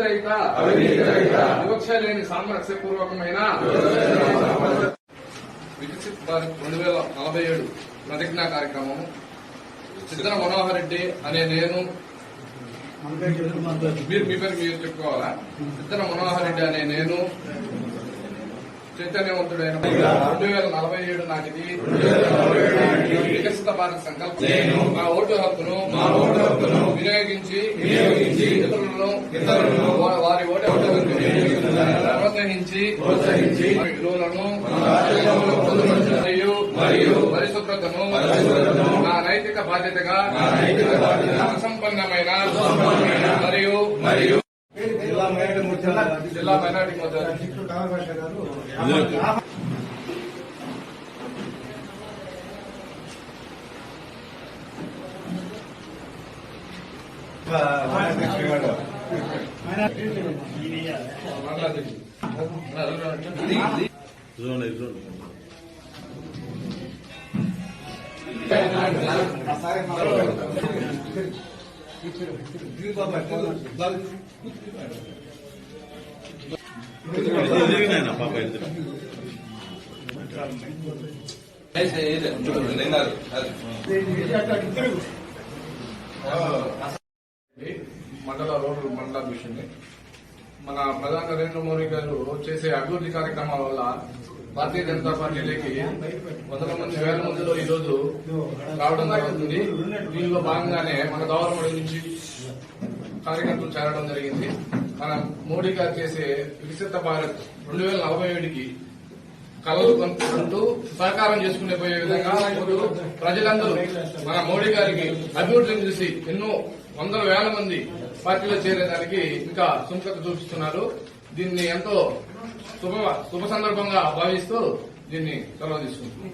రహిత వివక్ష లేని సామరస్యపూర్వకమైన వికసిత్ భారత్ 2047 ప్రతిజ్ఞా కార్యక్రమం సిద్ధన మనోహర్ రెడ్డి అనే నేను మీరు మీ పేరు మీరు చెప్పుకోవాలా. సిద్ధన మనోహర్ రెడ్డి అనే నేను చైతన్యవంతుడైన 2047 నాటికి వికసిత భారత్ సంకల్పం మా ఓటు హక్కును వినియోగించి ఇతరులను వారి ఓటు ప్రోత్సహించి విలువలను మరియు పరిశుభ్రతను నా నైతిక బాధ్యతగా సంపన్నమైన మరియు జిల్లా మైనార్టీ మోర్చా మండలాభిషేకం మన ప్రధాని నరేంద్ర మోడీ గారు చేసే అభివృద్ధి కార్యక్రమాల వల్ల భారతీయ జనతా పార్టీలోకి వందల మంది వేల మందిలో ఈ రోజు రావడం జరుగుతుంది. దీనిలో భాగంగానే మన గవర్నమెంట్ నుంచి కార్యకర్తలు చేరడం జరిగింది. మన మోడీ గారు చేసే వికసిత భారత్ 2047కి కలలు కంటూ సహకారం చేసుకునే పోయే విధంగా ప్రజలందరూ మన మోడీ గారికి అభివృద్ధిని చూసి ఎన్నో వందల వేల మంది పార్టీలో చేరేదానికి ఇంకా సుముఖత చూపిస్తున్నారు. దీన్ని ఎంతో శుభ సందర్భంగా భావిస్తూ దీన్ని సెలవు తీసుకుంటున్నాం.